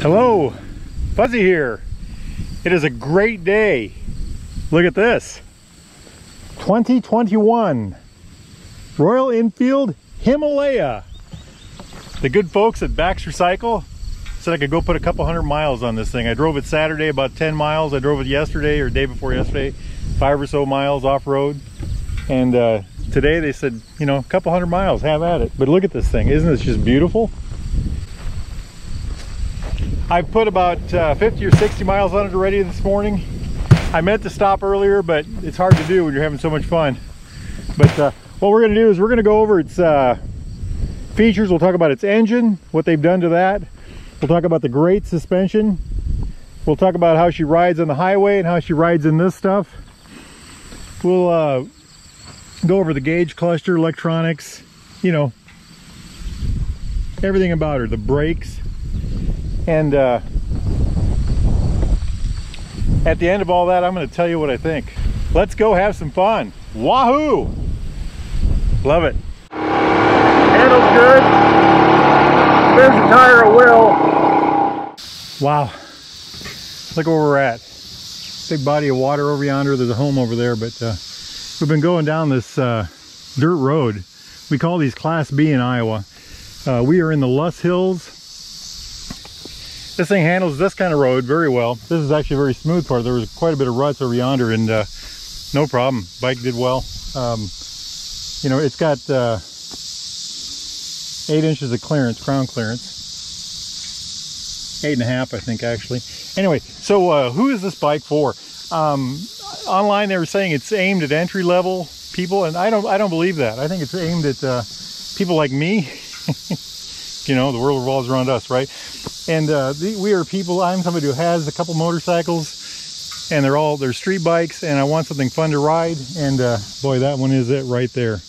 Hello, Fuzzy here. It is a great day. Look at this. 2021 Royal Enfield Himalaya. The good folks at Baxter Cycle said I could go put a couple hundred miles on this thing. I drove it Saturday, about 10 miles. I drove it yesterday or day before yesterday, 5 or so miles off-road. And today they said, you know, a couple hundred miles, have at it. But look at this thing. Isn't this just beautiful? I put about 50 or 60 miles on it already this morning. I meant to stop earlier, but it's hard to do when you're having so much fun. But what we're going to do is we're going to go over its features. We'll talk about its engine, what they've done to that. We'll talk about the great suspension. We'll talk about how she rides on the highway and how she rides in this stuff. We'll go over the gauge cluster, electronics, you know, everything about her, the brakes. And at the end of all that, I'm going to tell you what I think. Let's go have some fun. Wahoo! Love it. Handles good. Spins the tire at will. Wow. Look where we're at. Big body of water over yonder. There's a home over there, but we've been going down this dirt road. We call these Class B in Iowa. We are in the Luss Hills. This thing handles this kind of road very well. This is actually a very smooth part. There was quite a bit of ruts over yonder, and no problem. Bike did well. You know, it's got 8 inches of clearance, crown clearance. 8.5, I think, actually. Anyway, so who is this bike for? Online they were saying it's aimed at entry-level people, and I don't believe that. I think it's aimed at people like me. You know, the world revolves around us, right? And we are people. I'm somebody who has a couple motorcycles, and they're street bikes, and I want something fun to ride. And boy, that one is it right there.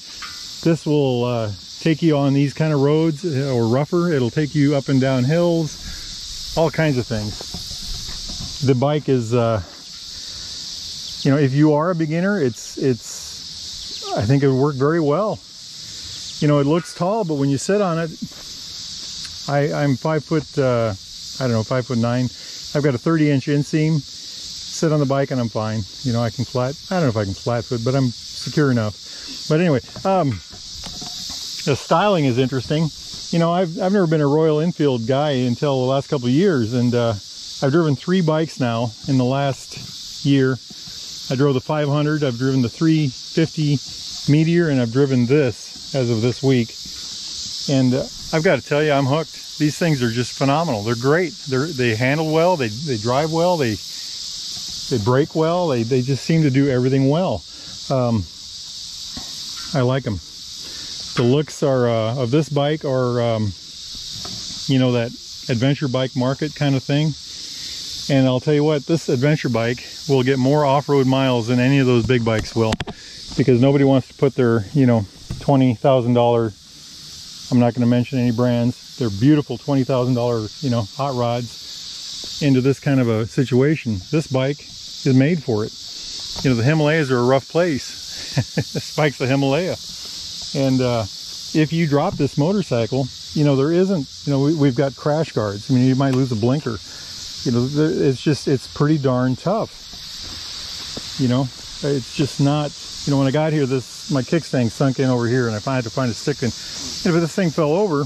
This will take you on these kind of roads or rougher. It'll take you up and down hills, all kinds of things. The bike is, you know, if you are a beginner, I think it would work very well. You know, it looks tall, but when you sit on it, I'm 5 foot, I don't know, 5'9". I've got a 30-inch inseam. Sit on the bike and I'm fine. You know, I don't know if I can flat foot, but I'm secure enough. But anyway, the styling is interesting. You know, I've never been a Royal Enfield guy until the last couple of years, and I've driven 3 bikes now in the last year. I drove the 500, I've driven the 350 Meteor, and I've driven this as of this week. And I've got to tell you, I'm hooked. These things are just phenomenal. They're great. They handle well. They drive well. They brake well. They just seem to do everything well. I like them. The looks are of this bike are, you know, that adventure bike market kind of thing. And I'll tell you what, this adventure bike will get more off-road miles than any of those big bikes will, because nobody wants to put their, you know, $20,000. I'm not going to mention any brands. They're beautiful $20,000, you know, hot rods into this kind of a situation. This bike is made for it. You know, the Himalayas are a rough place. This bike's the Himalaya. And if you drop this motorcycle, you know, there isn't, you know, we've got crash guards. I mean, you might lose a blinker. You know, it's pretty darn tough. You know, it's just not, you know, when I got here, my kickstand sunk in over here, and I had to find a stick. And if this thing fell over,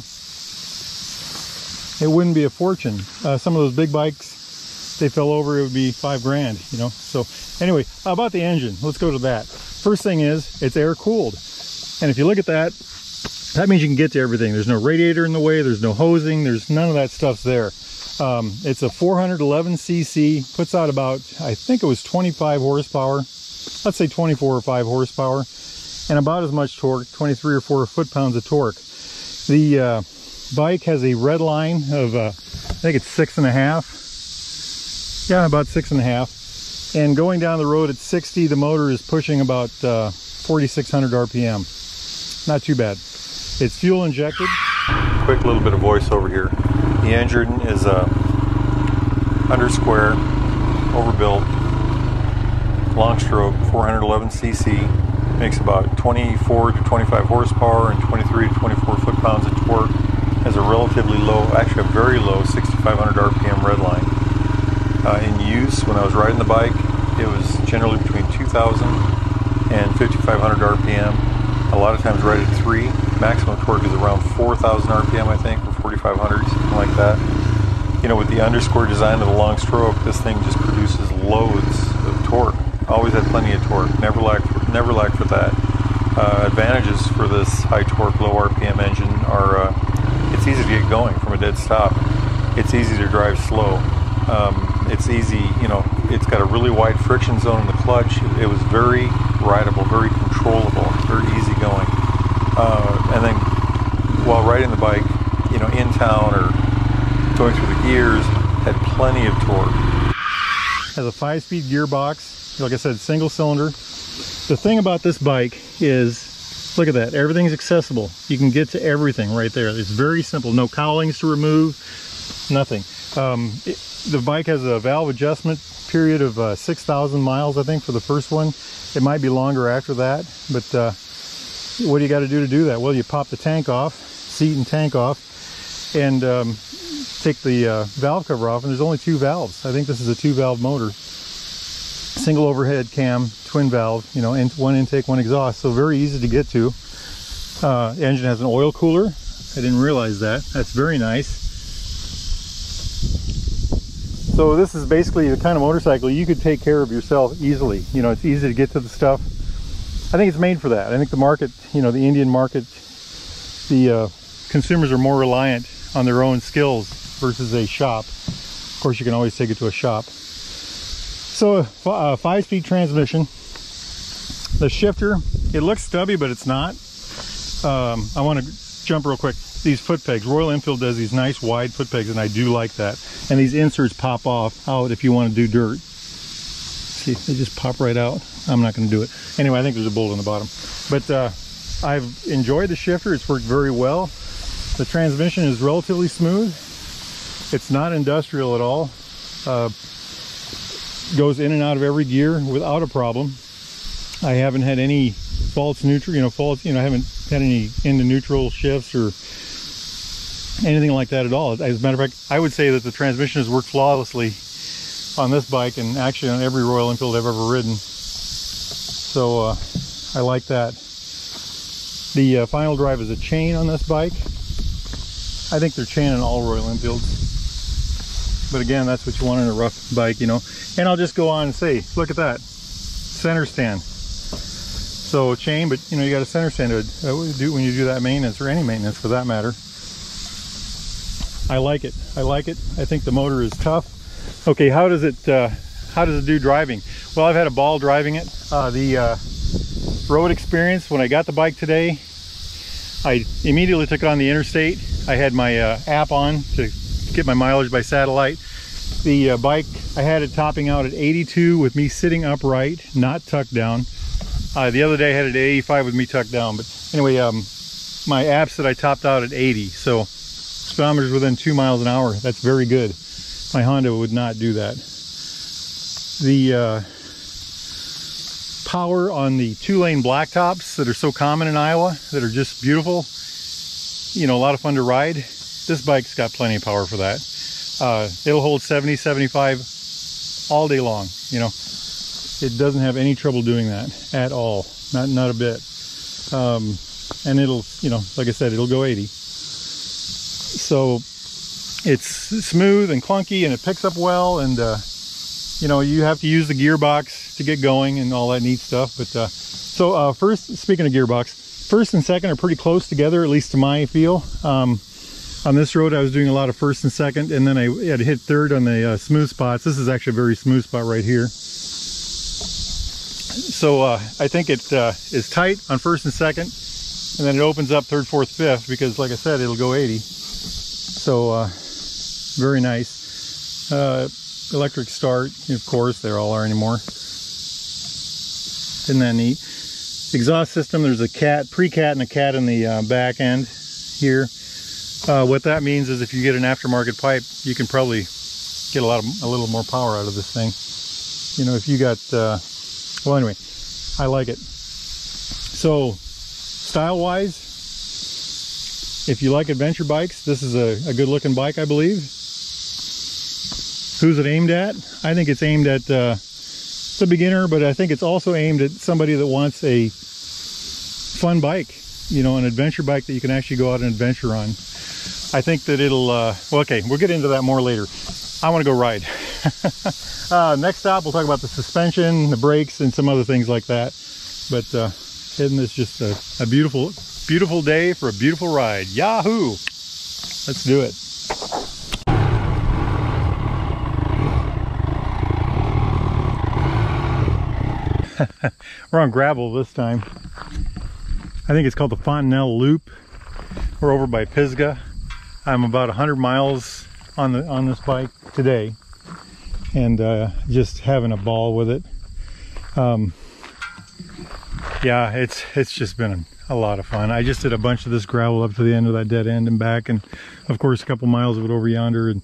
it wouldn't be a fortune. Some of those big bikes, they fell over, it would be $5 grand, you know. So anyway, about the engine, let's go to that. First thing is, it's air cooled. And if you look at that, that means you can get to everything. There's no radiator in the way, there's no hosing, there's none of that stuff's there. It's a 411cc, puts out about, I think it was 25 horsepower. Let's say 24 or 5 horsepower, and about as much torque, 23 or 4 foot-pounds of torque. The bike has a red line of, I think it's 6.5. Yeah, about 6.5. And going down the road at 60, the motor is pushing about 4,600 RPM. Not too bad. It's fuel injected. Quick little bit of voiceover here. The engine is under square, overbuilt, long stroke, 411cc, makes about 24 to 25 horsepower and 23 to 24 foot-pounds of torque. Has a relatively low, actually a very low 65 5,500 RPM redline. In use, when I was riding the bike, it was generally between 2,000 and 5,500 RPM. A lot of times right at 3. Maximum torque is around 4,000 RPM, I think, or 4,500, something like that. You know, with the underscore design of the long stroke, this thing just produces loads of torque. Always had plenty of torque. Never lacked for that. Advantages for this high torque, low RPM engine are it's easy to get going from a dead stop. It's easy to drive slow. It's easy, you know, it's got a really wide friction zone in the clutch. It was very rideable, very controllable, very easy going. And then while riding the bike, you know, in town or going through the gears, had plenty of torque. Has a 5-speed gearbox, like I said, single cylinder. The thing about this bike is, look at that, everything's accessible. You can get to everything right there. It's very simple, no cowlings to remove, nothing. The bike has a valve adjustment period of 6,000 miles, I think, for the first one. It might be longer after that, but what do you got to do that? Well, you pop the tank off, seat and tank off, and take the valve cover off, and there's only 2 valves. I think this is a 2-valve motor. Single overhead cam, twin valve, you know, one intake, one exhaust, so very easy to get to. The engine has an oil cooler. I didn't realize that. That's very nice. So this is basically the kind of motorcycle you could take care of yourself easily. You know, it's easy to get to the stuff. I think it's made for that. I think the market, you know, the Indian market, the consumers are more reliant on their own skills versus a shop. Of course, you can always take it to a shop. So a 5-speed transmission. The shifter, it looks stubby, but it's not. I want to jump real quick. These foot pegs, Royal Enfield does these nice wide foot pegs, and I do like that. And these inserts pop off out if you want to do dirt. See, they just pop right out. I'm not going to do it. Anyway, I think there's a bolt on the bottom. But I've enjoyed the shifter. It's worked very well. The transmission is relatively smooth. It's not industrial at all. Goes in and out of every gear without a problem. I haven't had any faults, I haven't had any into neutral shifts or anything like that at all. As a matter of fact, I would say that the transmission has worked flawlessly on this bike and actually on every Royal Enfield I've ever ridden. So I like that. The final drive is a chain on this bike. I think they're chain on all Royal Enfields. But again, that's what you want in a rough bike, you know. And I'll just go on and say, look at that, center stand. So chain, but you know, you got a center stand to do when you do that maintenance, or any maintenance for that matter. I like it. I like it. I think the motor is tough. Okay, how does it do driving? Well, I've had a ball driving it. The road experience, when I got the bike today, I immediately took it on the interstate. I had my app on to get my mileage by satellite. The bike, I had it topping out at 82 with me sitting upright, not tucked down. The other day I had it at 85 with me tucked down. But anyway, my app said I topped out at 80. So speedometer's within 2 miles an hour. That's very good. My Honda would not do that. The power on the 2-lane blacktops that are so common in Iowa, that are just beautiful, you know, a lot of fun to ride. This bike's got plenty of power for that. It'll hold 70, 75 all day long, you know. It doesn't have any trouble doing that at all, not a bit. And it'll, you know, like I said, it'll go 80. So it's smooth and clunky, and it picks up well, and you know, you have to use the gearbox to get going and all that neat stuff. But first, speaking of gearbox, first and second are pretty close together, at least to my feel. On this road I was doing a lot of first and second, and then I had hit third on the smooth spots. This is actually a very smooth spot right here. So I think it is tight on first and second, and then it opens up third, fourth, fifth, because like I said, it'll go 80. So very nice. Electric start, of course, they all are anymore. Isn't that neat? Exhaust system, there's a pre-cat and a cat in the back end here. What that means is if you get an aftermarket pipe, you can probably get a little more power out of this thing. You know, if you got, well, anyway, I like it. So, style-wise, if you like adventure bikes, this is a good-looking bike, I believe. Who's it aimed at? I think it's aimed at the beginner, but I think it's also aimed at somebody that wants a fun bike, you know, an adventure bike that you can actually go out and adventure on. I think that it'll, well, okay, we'll get into that more later. I want to go ride. Next stop, we'll talk about the suspension, the brakes, and some other things like that. But isn't this just a beautiful, beautiful day for a beautiful ride? Yahoo! Let's do it. We're on gravel this time. I think it's called the Fontenelle Loop. We're over by Pisgah. I'm about 100 miles on this bike today, and just having a ball with it. Yeah, it's just been a lot of fun. I just did a bunch of this gravel up to the end of that dead end and back, and of course a couple miles of it over yonder, and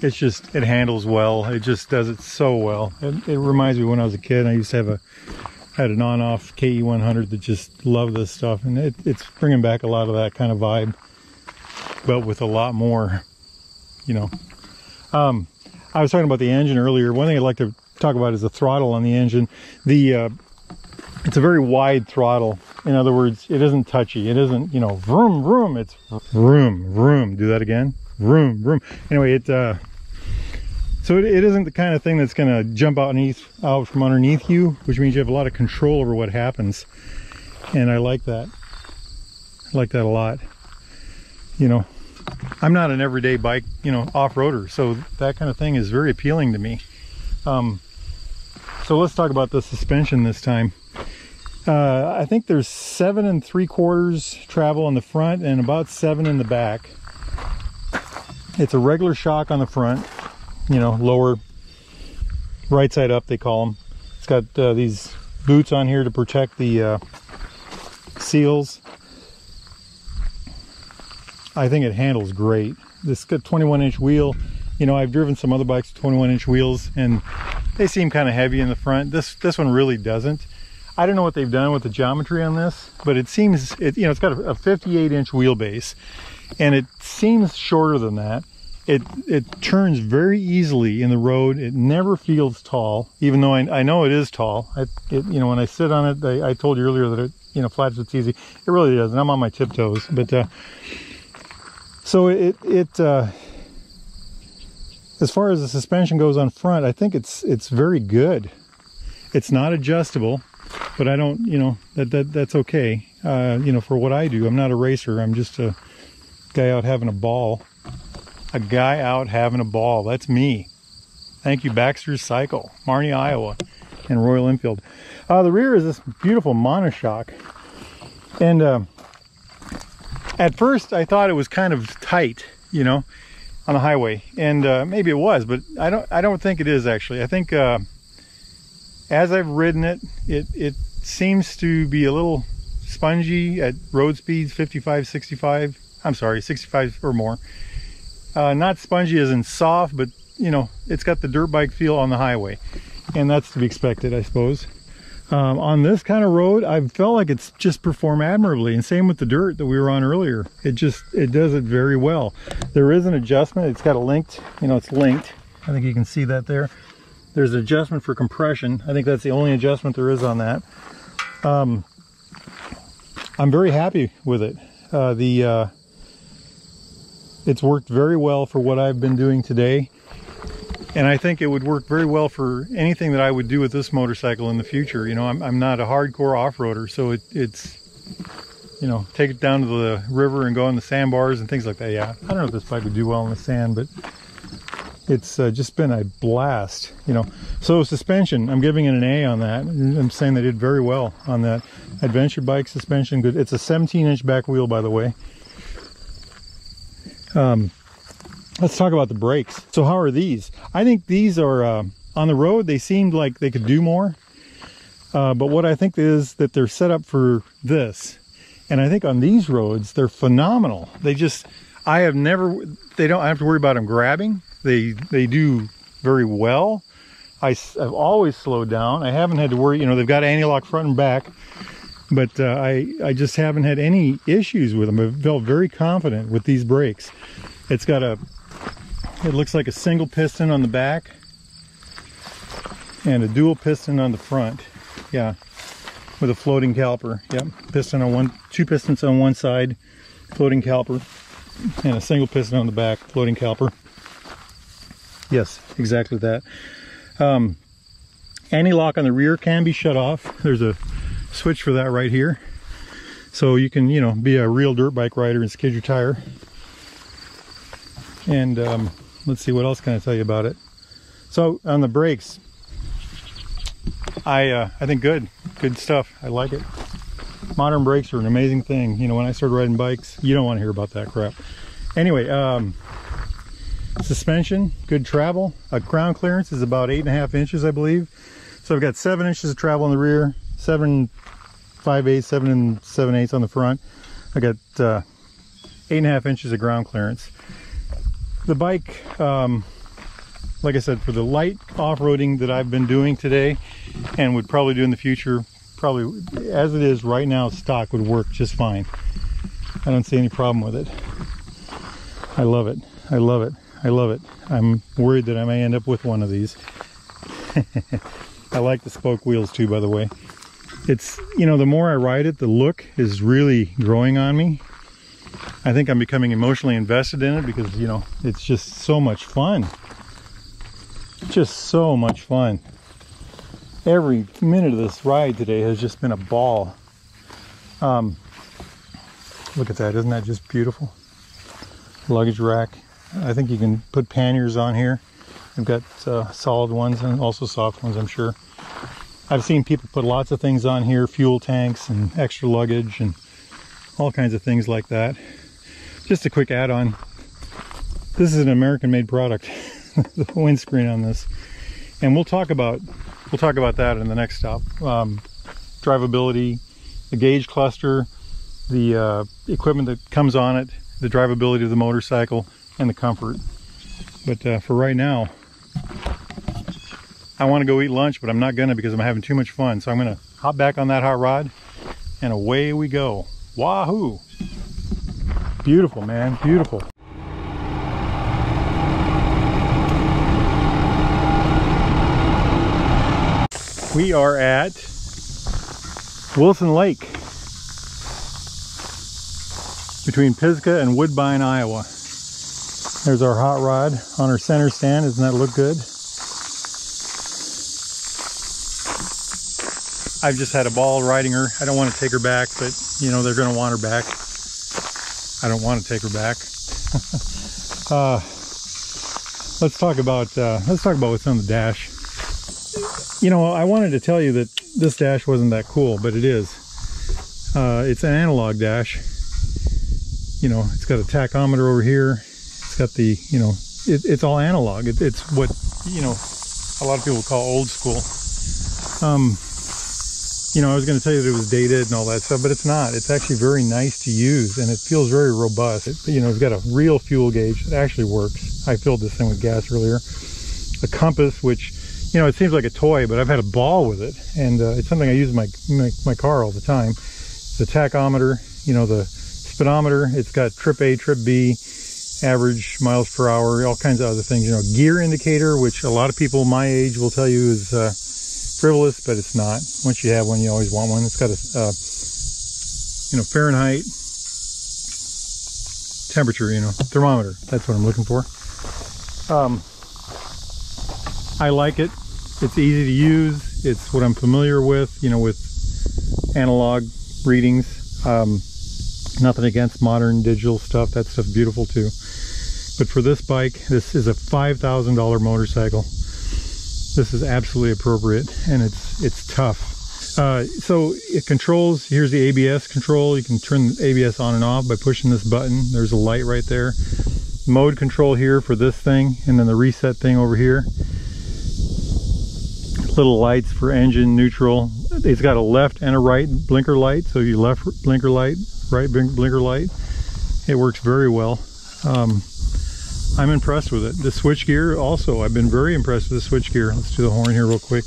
it's just, it handles well. It just does it so well. It reminds me when I was a kid. I used to have had an on-off KE100 that just loved this stuff, and it's bringing back a lot of that kind of vibe, but with a lot more, you know. I was talking about the engine earlier. One thing I'd like to talk about is the throttle on the engine. It's a very wide throttle. In other words, it isn't touchy. It isn't, you know, vroom vroom. It's vroom vroom. Do that again. Vroom vroom. Anyway, so it isn't the kind of thing that's going to jump out from underneath you, which means you have a lot of control over what happens. And I like that. I like that a lot. You know, I'm not an everyday bike, you know, off-roader, so that kind of thing is very appealing to me. So let's talk about the suspension this time. I think there's 7 3/4 travel on the front and about 7 in the back. It's a regular shock on the front, you know, lower, right side up they call them. It's got these boots on here to protect the seals. I think it handles great. This got 21-inch wheel. You know, I've driven some other bikes with 21-inch wheels, and they seem kind of heavy in the front. This one really doesn't. I don't know what they've done with the geometry on this, but it seems, you know, it's got a 58-inch wheelbase, and it seems shorter than that. It turns very easily in the road. It never feels tall, even though I know it is tall. You know, when I sit on it, I told you earlier that it, you know, flat foot's easy. It really doesn't. I'm on my tiptoes, but so as far as the suspension goes on front, I think it's very good. It's not adjustable, but I don't, you know, that's okay. You know, for what I do, I'm not a racer. I'm just a guy out having a ball. A guy out having a ball. That's me. Thank you, Baxter's Cycle, Marne, Iowa, and Royal Enfield. The rear is this beautiful monoshock, and at first I thought it was kind of tight, you know, on the highway, and maybe it was, but I don't think it is actually. I think as I've ridden it, it seems to be a little spongy at road speeds, 55, 65. I'm sorry, 65 or more. Not spongy as in soft, but you know, it's got the dirt bike feel on the highway, and that's to be expected, I suppose. On this kind of road, I felt like it's just performed admirably, and same with the dirt that we were on earlier. It does it very well. There is an adjustment. It's got a linked, you know, it's linked. I think you can see that there. There's an adjustment for compression. I think that's the only adjustment there is on that. I'm very happy with it. It's worked very well for what I've been doing today, and I think it would work very well for anything that I would do with this motorcycle in the future. You know, I'm not a hardcore off-roader, so it's, you know, take it down to the river and go on the sandbars and things like that. Yeah, I don't know if this bike would do well in the sand, but it's just been a blast, you know. So suspension, I'm giving it an A on that. I'm saying they did very well on that. Adventure bike suspension, good. It's a 17-inch back wheel, by the way. Let's talk about the brakes. So how are these? I think these are, on the road, they seemed like they could do more. But what I think is that they're set up for this. And I think on these roads, they're phenomenal. They just, I don't have to worry about them grabbing. They do very well. I've always slowed down. I haven't had to worry, you know, they've got anti-lock front and back, but I just haven't had any issues with them. I felt very confident with these brakes. It's got It looks like a single piston on the back and a dual piston on the front. Yeah, with a floating caliper. Yep, piston on one, two pistons on one side, floating caliper, and a single piston on the back, floating caliper. Yes, exactly that. Anti-lock on the rear can be shut off. There's a switch for that right here. So you can, you know, be a real dirt bike rider and skid your tire. And let's see, what else can I tell you about it? So on the brakes, I think good stuff. I like it. Modern brakes are an amazing thing. You know, when I started riding bikes, you don't want to hear about that crap. Anyway, suspension, good travel. Ground clearance is about 8.5 inches, I believe. So I've got 7 inches of travel in the rear, 7 5/8, 7 7/8 on the front. I got 8.5 inches of ground clearance. The bike, like I said, for the light off-roading that I've been doing today and would probably do in the future, probably as it is right now, stock would work just fine. I don't see any problem with it. I love it. I love it. I love it. I'm worried that I may end up with one of these. I like the spoke wheels too, by the way. It's, you know, the more I ride it, the look is really growing on me. I think I'm becoming emotionally invested in it because, you know, it's just so much fun. Just so much fun. Every minute of this ride today has just been a ball. Look at that, isn't that just beautiful? Luggage rack. I think you can put panniers on here. I've got solid ones and also soft ones, I'm sure. I've seen people put lots of things on here, fuel tanks and extra luggage and all kinds of things like that. Just a quick add-on. This is an American-made product. The windscreen on this, and we'll talk about that in the next stop. Drivability, the gauge cluster, the equipment that comes on it, the drivability of the motorcycle, and the comfort. But for right now, I want to go eat lunch, but I'm not gonna because I'm having too much fun. So I'm gonna hop back on that hot rod, and away we go. Wahoo! Beautiful, man, beautiful. We are at Wilson Lake between Pisgah and Woodbine, Iowa. There's our hot rod on our center stand. Doesn't that look good? I've just had a ball riding her. I don't want to take her back, but you know, they're going to want her back. I don't want to take her back. Let's talk about what's on the dash. You know, I wanted to tell you that this dash wasn't that cool, but it is. It's an analog dash. You know, it's got a tachometer over here. It's got the, you know, it's all analog. It's what, you know, a lot of people call old school. You know, I was going to tell you that it was dated and all that stuff, but it's not. It's actually very nice to use, and it feels very robust. You know, it's got a real fuel gauge. It actually works. I filled this thing with gas earlier. A compass, which, you know, it seems like a toy, but I've had a ball with it, and it's something I use in my car all the time. The tachometer, you know, the speedometer. It's got trip A, trip B, average miles per hour, all kinds of other things. You know, gear indicator, which a lot of people my age will tell you is frivolous, but it's not. Once you have one, you always want one. It's got a, you know, Fahrenheit temperature, you know, thermometer. That's what I'm looking for. I like it. It's easy to use. It's what I'm familiar with, you know, with analog readings. Nothing against modern digital stuff. That stuff's beautiful too. But for this bike, this is a $5,000 motorcycle. This is absolutely appropriate, and it's tough. So it controls, here's the ABS control. You can turn the ABS on and off by pushing this button. There's a light right there. Mode control here for this thing, and then the reset thing over here. Little lights for engine, neutral. It's got a left and a right blinker light, so your left blinker light, right blinker light. It works very well. I'm impressed with it. The switch gear also, I've been very impressed with the switch gear. Let's do the horn here real quick.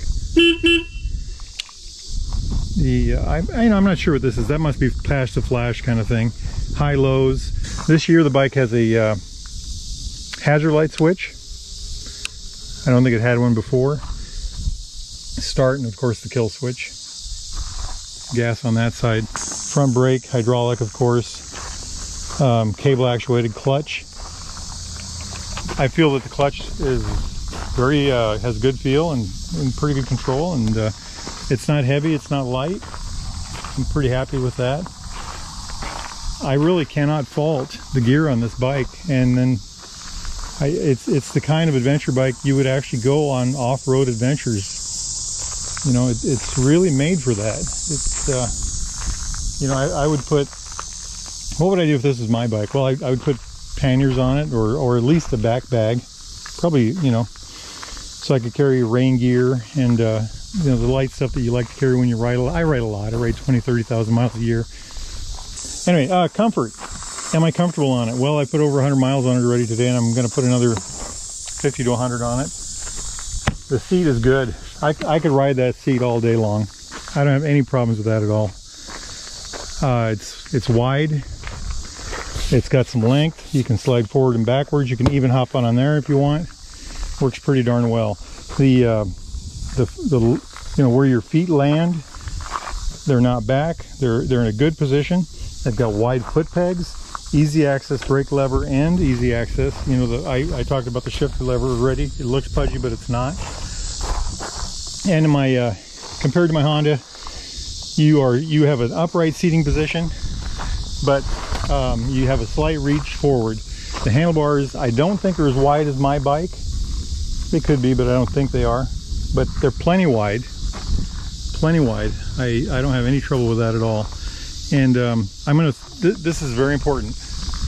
I'm not sure what this is. That must be flash to flash kind of thing. High lows. This year the bike has a hazard light switch. I don't think it had one before. Start, and of course the kill switch. Gas on that side. Front brake, hydraulic of course. Cable actuated clutch. I feel that the clutch is very has good feel and pretty good control, and it's not heavy, it's not light. I'm pretty happy with that. I really cannot fault the gear on this bike, and then it's the kind of adventure bike you would actually go on off-road adventures. You know, it's really made for that. It's you know, I would put, what would I do if this was my bike? Well, I would put panniers on it, or at least a back bag, probably, you know, so I could carry rain gear and you know, the light stuff that you like to carry when you ride. I ride a lot. I ride 20-30,000 miles a year. Anyway, comfort. Am I comfortable on it? Well, I put over 100 miles on it already today, and I'm going to put another 50 to 100 on it. The seat is good. I could ride that seat all day long. I don't have any problems with that at all. It's wide. It's got some length. You can slide forward and backwards. You can even hop on there if you want. Works pretty darn well. The you know, where your feet land, they're not back. They're in a good position. They've got wide foot pegs, easy access brake lever, and easy access. You know, I talked about the shifter lever already. It looks pudgy, but it's not. And in my compared to my Honda, you have an upright seating position, but you have a slight reach forward. The handlebars, I don't think are as wide as my bike. They could be, but I don't think they are. But they're plenty wide. Plenty wide. I don't have any trouble with that at all. And this is very important.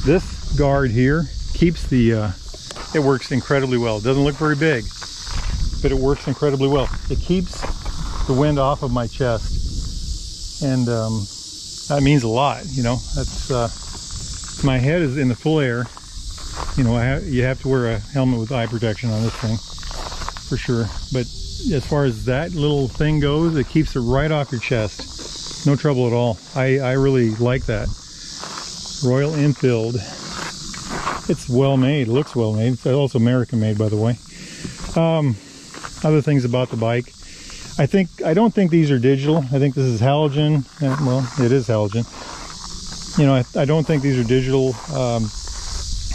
This guard here keeps it works incredibly well. It doesn't look very big, but it works incredibly well. It keeps the wind off of my chest. And that means a lot, you know. That's my head is in the full air. You know, you have to wear a helmet with eye protection on this thing, for sure. But as far as that little thing goes, it keeps it right off your chest. No trouble at all. I really like that. Royal Enfield. It's well made. It looks well made. It's also American made, by the way. Other things about the bike. I don't think these are digital. I think this is halogen. Well, it is halogen. You know, I don't think these are digital.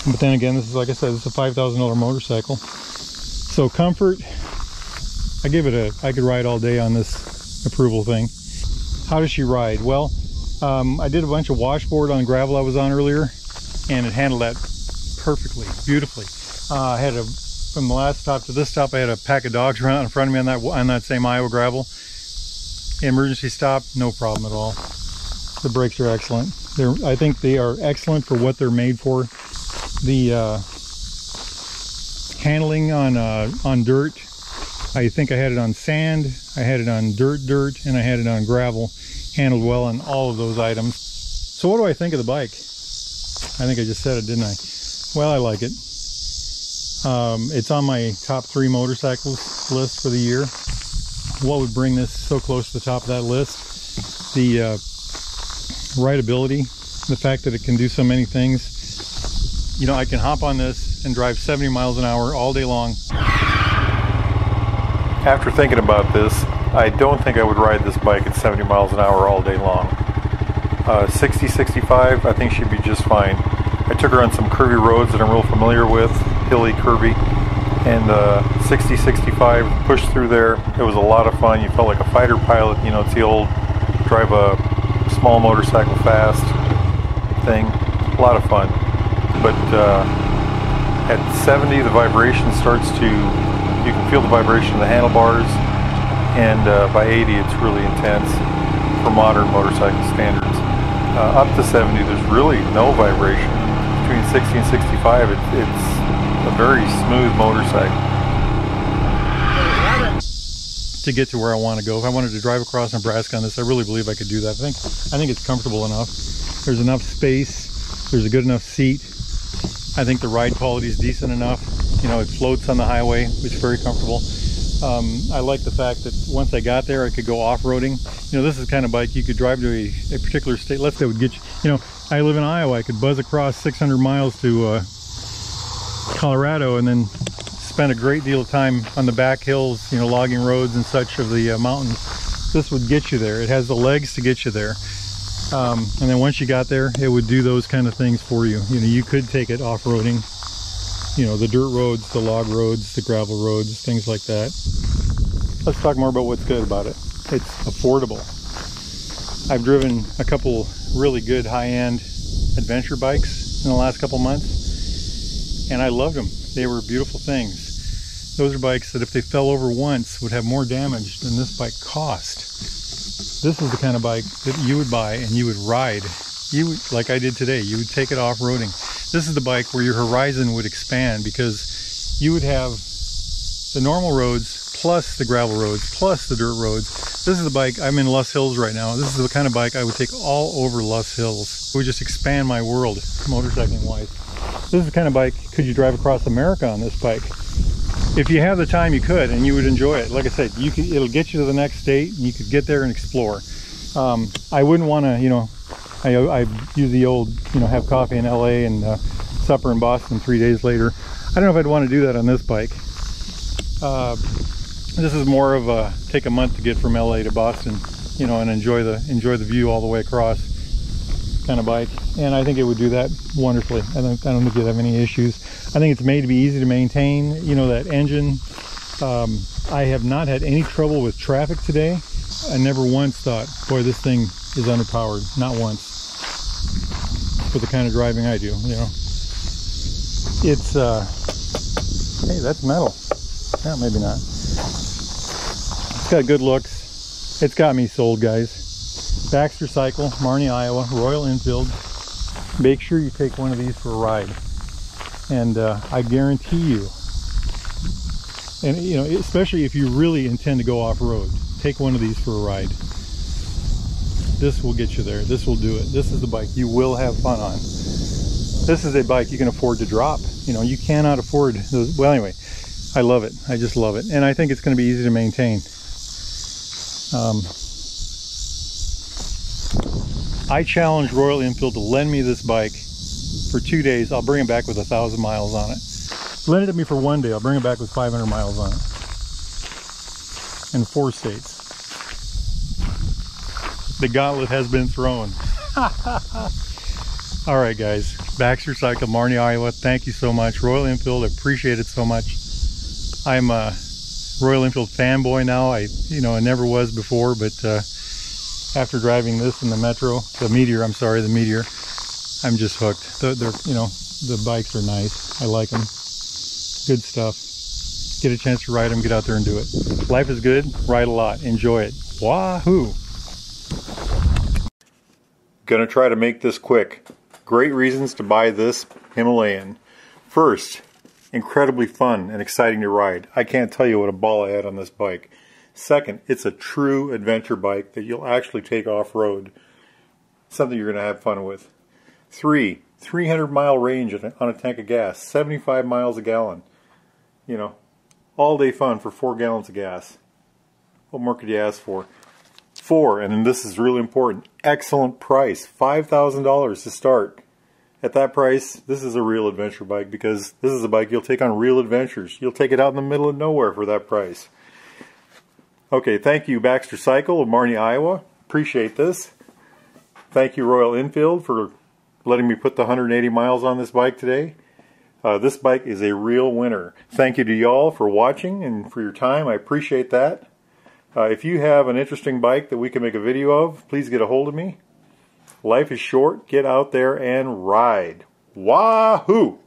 But then again, this is, like I said, it's a $5,000 motorcycle. So comfort, I could ride all day on this approval thing. How does she ride? Well, I did a bunch of washboard on the gravel I was on earlier, and it handled that perfectly, beautifully. I had from the last stop to this stop, I had a pack of dogs around in front of me on that same Iowa gravel. Emergency stop, no problem at all. The brakes are excellent. I think they are excellent for what they're made for. The handling on dirt, I think I had it on sand, I had it on dirt, and I had it on gravel. Handled well on all of those items. So what do I think of the bike? I think I just said it, didn't I? Well, I like it. It's on my top 3 motorcycles list for the year. What would bring this so close to the top of that list? The rideability, the fact that it can do so many things. You know, I can hop on this and drive 70 miles an hour all day long. After thinking about this, I don't think I would ride this bike at 70 miles an hour all day long. 60, 65, I think she'd be just fine. I took her on some curvy roads that I'm real familiar with, hilly, curvy, and 60, 65, pushed through there. It was a lot of fun. You felt like a fighter pilot. You know, it's the old drive a small motorcycle fast thing. A lot of fun. But at 70, the vibration starts to, you can feel the vibration of the handlebars, and by 80, it's really intense for modern motorcycle standards. Up to 70, there's really no vibration. Between 60 and 65, it's a very smooth motorcycle. To get to where I want to go, if I wanted to drive across Nebraska on this, I really believe I could do that. I think it's comfortable enough. There's enough space. There's a good enough seat. I think the ride quality is decent enough. You know, it floats on the highway, which is very comfortable. I like the fact that once I got there, I could go off-roading. You know, this is the kind of bike you could drive to a particular state. Let's say it would get you, you know, I live in Iowa. I could buzz across 600 miles to Colorado and then spent a great deal of time on the back hills, you know, logging roads and such of the mountains, this would get you there. It has the legs to get you there. And then once you got there, it would do those kind of things for you. You know, you could take it off-roading, you know, the dirt roads, the log roads, the gravel roads, things like that. Let's talk more about what's good about it. It's affordable. I've driven a couple really good high-end adventure bikes in the last couple months, and I loved them. They were beautiful things. Those are bikes that if they fell over once would have more damage than this bike cost. This is the kind of bike that you would buy and you would ride. You would, like I did today, you would take it off-roading. This is the bike where your horizon would expand, because you would have the normal roads plus the gravel roads plus the dirt roads. This is the bike, I'm in Loess Hills right now. This is the kind of bike I would take all over Loess Hills. It would just expand my world, motorcycling wise. This is the kind of bike, could you drive across America on this bike? If you have the time, you could, and you would enjoy it. Like I said, you could, it'll get you to the next state, and you could get there and explore. I wouldn't want to, you know, I use the old, you know, have coffee in LA and supper in Boston 3 days later. I don't know if I'd want to do that on this bike. This is more of a take a month to get from LA to Boston, you know, and enjoy the view all the way across kind of bike. And I think it would do that wonderfully. I don't think you'd have any issues. I think it's made to be easy to maintain. You know, that engine, I have not had any trouble with traffic today. I never once thought, boy, this thing is underpowered. Not once. For the kind of driving I do, you know. It's, hey, that's metal. Yeah, maybe not. It's got good looks. It's got me sold, guys. Baxter Cycle, Marne, Iowa, Royal Enfield. Make sure you take one of these for a ride. And I guarantee you, and you know, especially if you really intend to go off-road, take one of these for a ride. This will get you there. This will do it. This is the bike you will have fun on. This is a bike you can afford to drop. You know, you cannot afford those. Well, anyway, I love it. I just love it. And I think it's going to be easy to maintain. I challenge Royal Enfield to lend me this bike for 2 days. I'll bring it back with 1,000 miles on it. Lend it to me for 1 day. I'll bring it back with 500 miles on it. In 4 states. The gauntlet has been thrown. All right, guys. Baxter Cycle, Marne, Iowa. Thank you so much. Royal Enfield, I appreciate it so much. I'm a Royal Enfield fanboy now. I never was before, but after driving this in the Metro, the Meteor, I'm sorry, the Meteor, I'm just hooked. They're, you know, the bikes are nice. I like them. Good stuff. Get a chance to ride them, get out there and do it. Life is good. Ride a lot. Enjoy it. Wahoo! Gonna try to make this quick. Great reasons to buy this Himalayan. First, incredibly fun and exciting to ride. I can't tell you what a ball I had on this bike. Second, it's a true adventure bike that you'll actually take off-road. Something you're gonna have fun with. 300-mile range on a tank of gas, 75 miles a gallon. You know, all day fun for 4 gallons of gas. What more could you ask for? 4, and then this is really important, excellent price, $5,000 to start. At that price, this is a real adventure bike, because this is a bike you'll take on real adventures. You'll take it out in the middle of nowhere for that price. Okay, thank you Baxter Cycle of Marne, Iowa. Appreciate this. Thank you Royal Enfield for letting me put the 180 miles on this bike today. This bike is a real winner. Thank you to y'all for watching and for your time. I appreciate that. If you have an interesting bike that we can make a video of, please get a hold of me. Life is short. Get out there and ride. Wahoo!